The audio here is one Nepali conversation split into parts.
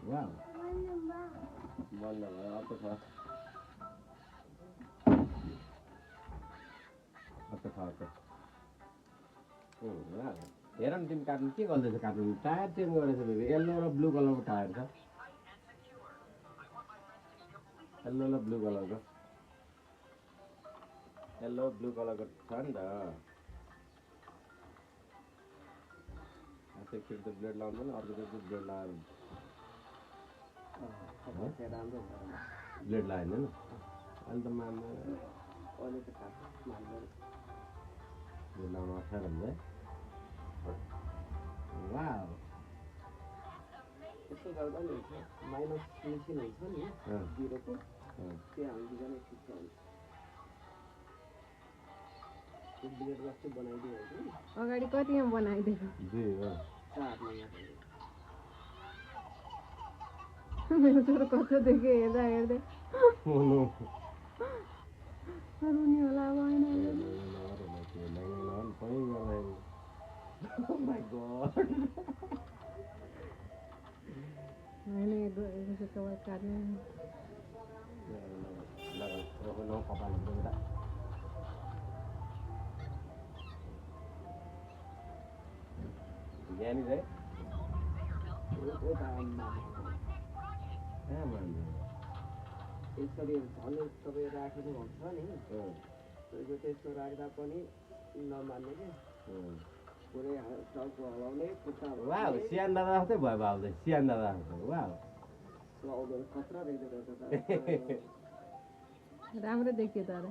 wow. Mana apa sah? Apa sah? Wow. हेर न तिमी काट्नु के गर्दैछ काट्नु टायर चेन्ज गरेछ बेबी येल्लो र ब्लू कलरको टायर छ येल्लो र ब्लू कलरको येल्लो ब्लू कलरको छ नि त आफै फेरि त ब्लेड लाउँदैन अर्को चाहिँ ब्लेड लाएर ब्लेड लाएन नि अहिले त मान्दैन अहिले त काट्छ मान्दैन ब्लेड लाउनु अप्ठ्यारो हुन्छ वाउ यसो गर्दा नि माइनस मेसिन हुन्छ नि जिरोको त्यो हालिदिँदा नै ठिक हुन्छ त्यो ब्लेड जस्तो बनाइदियो भने अगाडि कतिमा बनाइदिएको 4 मेरो छोरो कस्तो देख्यो हेर्दा हेर्दै रुनी होला भएन Oh my god. Ini gue suka wakarnya. Nah, kapal itu tak. Jadi deh. Itu tahun mana? Istri tahun itu berakhir ni macam ni. So itu tu rakyat apa ni normal ni. Wow, sian दादा जस्तै भयो बाबु सियान दादा वाउ राम्रो देखियो तर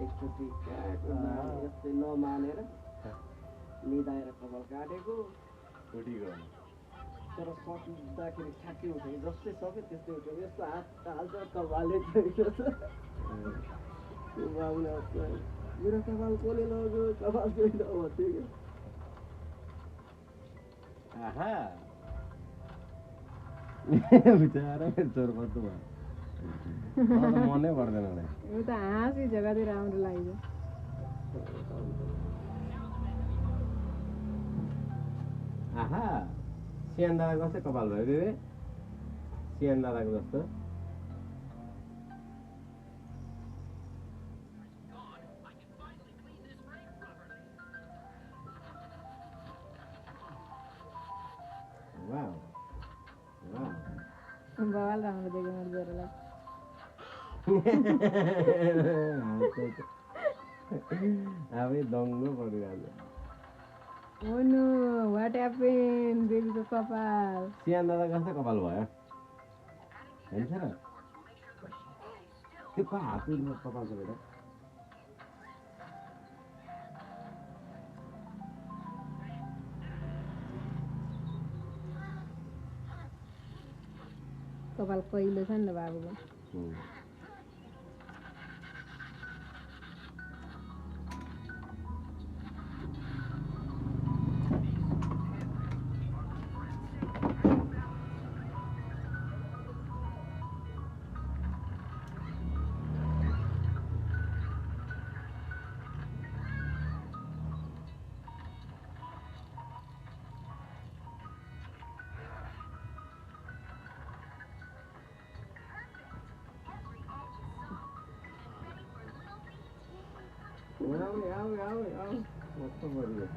एकचोटि यस्तै नमानेर निदाएर कपाल काटेको उठी गयो तर सक्दाखेरि ठ्याक्कै उठेको जस्तै सक्यो त्यस्तै उठेको यस्तो हात हाल्छ कपालले मेरो कपाल कसले लग्यो कपाल कोही नभन्थ्यो आहा बिचारा चोर पर्दो भयो मनै पर्दैन होला यो त हाँसी जग्गातिर राम्रो लाग्यो आहा सियान दादाको जस्तै कपाल भयो बेबी सियान दादाको जस्तो वाउ वाउ बवाल राम्रो देख्यो मेरो छोरालाई आफै दङ्ग परिरहेको Oh no, what happened? Baby ko kapal. Siyan दादा कस्तो कपाल भयो? हैन र? त्यो कहाँ हातमा कपाल छ बेटा? कपाल कहिले छ नि बाबुको? What's the word?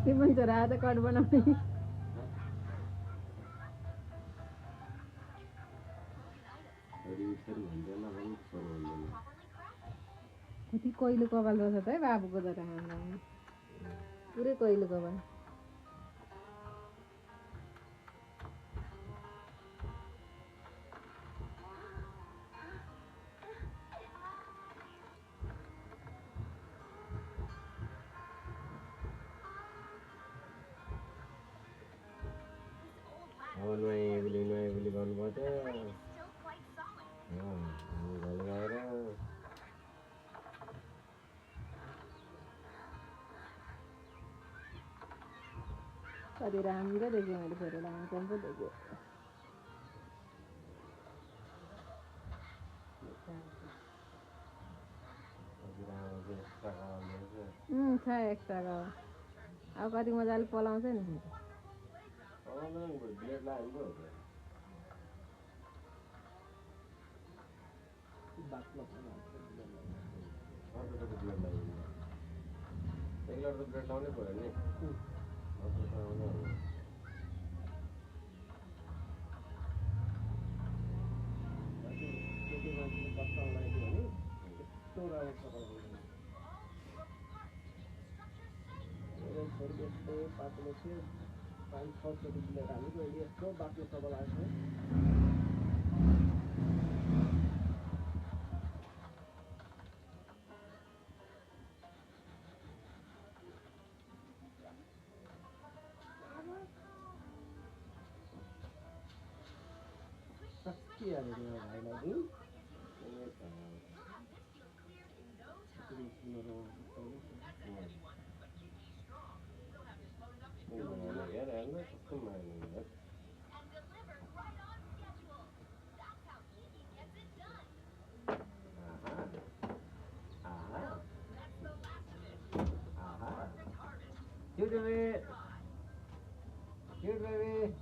Di mencerah ada korban apa ini? Dari sering jalan lagi korban. कति कहिले कपाल रहेछ त है बाबुको त आमामा पुरै कहिले कपाल नयाँ गुली गर्नुपर्छ घल गएर कति राम्रो देखेँ मैले फेरि लामो पो देखेँ छ एक्स्ट्राको अब कति मजाले पलाउँछ नि ब्लेड लाउनै पऱ्यो नि यस्तो पातलो थियो 5-6 चोटि ब्लेड हालेको यस्तो बाक्लो सबल आएको सकिहाल्यो भाइलाई Cute baby.